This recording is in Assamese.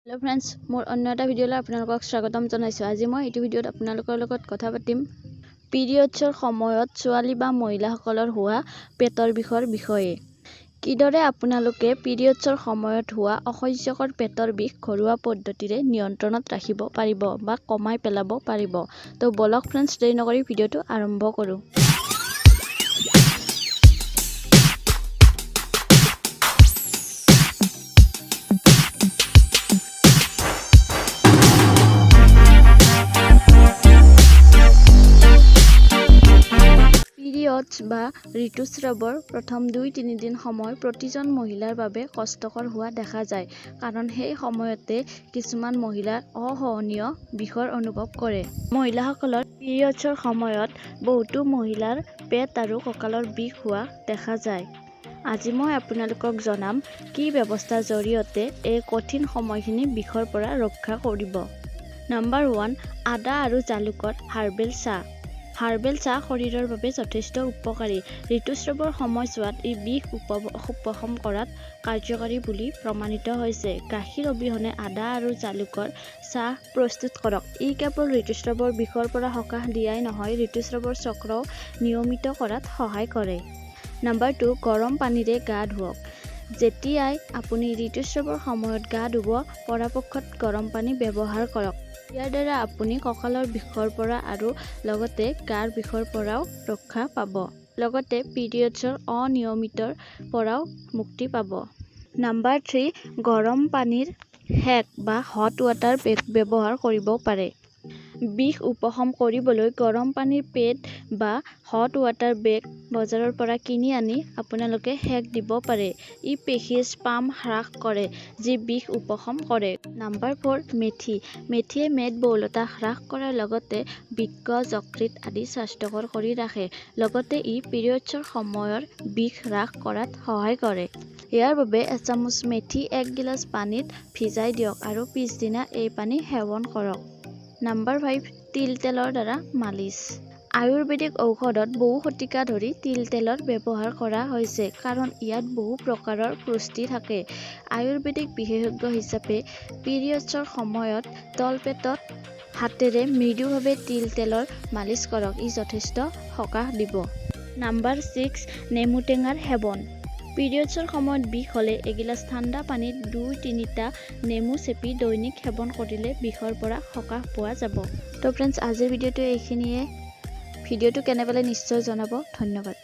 हेलो फ्रेंड्स मोर अन्य এটা ভিডিঅলৈ আপোনালোকক স্বাগতম জনাইছো। আজি মই এই ভিডিঅত আপোনালোকৰ লগত কথা পাতিম পিৰিয়ডছৰ সময়ত ছোৱালী বা মহিলাসকলৰ হোৱা পেটৰ বিষৰ বিষয়ে। কিদৰে আপোনালোকে পিৰিয়ডছৰ সময়ত হোৱা অসহ্যকৰ পেটৰ বিষ ঘৰুৱা পদ্ধতিৰে নিয়ন্ত্ৰণত ৰাখিব পাৰিব বা কমাই পেলাব পাৰিব। তো বলক ফ্ৰেন্ডছ দেৰি নকৰি ভিডিঅটো আৰম্ভ কৰো। পিৰিয়ডছ বা ঋতুস্ৰাৱৰ প্ৰথম 2-3 দিন সময় প্ৰতিজন মহিলাৰ বাবে কষ্টকৰ হোৱা দেখা যায়, কাৰণ সেই সময়তে কিছুমান মহিলাৰ অসহনীয় বিষৰ অনুভৱ কৰে। মহিলাসকলৰ পিৰিয়ডছৰ সময়ত বহুতো মহিলাৰ পেট আৰু কঁকালৰ বিষ হোৱা দেখা যায়। আজি মই আপোনালোকক জনাম কি ব্যৱস্থাৰ জৰিয়তে এই কঠিন সময়খিনি বিষৰ পৰা ৰক্ষা কৰিব। নাম্বাৰ 1, আদা আৰু জালুকৰ হাৰ্বেল চাহ। হাৰ্বেল চাহ শৰীৰৰ বাবে যথেষ্ট উপকাৰী। ঋতুস্ৰাৱৰ সময়ছোৱাত ই বিষ উপশম কৰাত কাৰ্যকাৰী বুলি প্ৰমাণিত হৈছে। গাখীৰ অবিহনে আদা আৰু জালুকৰ চাহ প্ৰস্তুত কৰক। ই কেৱল ঋতুস্ৰাৱৰ বিষৰ পৰা সকাহ দিয়াই নহয়, ঋতুস্ৰাৱৰ চক্ৰও নিয়মিত কৰাত সহায় কৰে। নাম্বাৰ 2, গৰম পানীৰে গা ধুৱক। যেতিয়াই আপুনি ঋতুস্ৰাৱৰ সময়ত গা ধুব, পৰাপক্ষত গৰম পানী ব্যৱহাৰ কৰক। ইয়াৰ দ্বাৰা আপুনি কঁকালৰ বিষৰ পৰা আৰু লগতে গাৰ বিষৰ পৰাও ৰক্ষা পাব। লগতে পিৰিয়ডছৰ অনিয়মিতৰ পৰাও মুক্তি পাব। নাম্বাৰ 3, গৰম পানীৰ হেক বা হট ৱাটাৰ পেক ব্যৱহাৰ কৰিব পাৰে। বিষ উপশম কৰিবলৈ গৰম পানীৰ পেড বা হট ৱাটাৰ বেগ বজাৰৰ পৰা কিনি আনি আপোনালোকে হেক দিব পাৰে। ই পেশীৰ স্পাম হ্ৰাস কৰে, যি বিষ উপশম কৰে। নাম্বাৰ 4, মেথি। মেথিয়ে মেদবহুলতা হ্ৰাস কৰাৰ লগতে বৃক্ক, যকৃত আদি স্বাস্থ্যকৰ কৰি ৰাখে। লগতে ই পিৰিয়ডছৰ সময়ৰ বিষ হ্ৰাস কৰাত সহায় কৰে। ইয়াৰ বাবে এচামুচ মেথি 1 গিলাচ পানীত ভিজাই দিয়ক আৰু পিছদিনা এই পানী সেৱন কৰক। নাম্বাৰ 5, তিল তেলৰ দ্বাৰা মালিচ। আয়ুৰ্বেদিক ঔষধত বহু শতিকা ধৰি তিল তেলৰ ব্যৱহাৰ কৰা হৈছে, কাৰণ ইয়াত বহু প্ৰকাৰৰ পুষ্টি থাকে। আয়ুৰ্বেদিক বিশেষজ্ঞ হিচাপে পিৰিয়ডছৰ সময়ত তলপেটত হাতেৰে মৃদুভাৱে তিল তেলৰ মালিচ কৰক। ই যথেষ্ট সকাহ দিব। নাম্বাৰ 6, নেমু টেঙাৰ সেৱন। পিৰিয়ডছৰ সময়ত বিষ হ'লে এগিলাচ ঠাণ্ডা পানীত 2-3টা নেমু চেপি দৈনিক সেৱন কৰিলে বিষৰ পৰা সকাহ পোৱা যাব। তো ফ্ৰেণ্ডছ আজিৰ ভিডিঅ'টো এইখিনিয়ে। ভিডিঅ'টো কেনে পালে নিশ্চয় জনাব। ধন্যবাদ।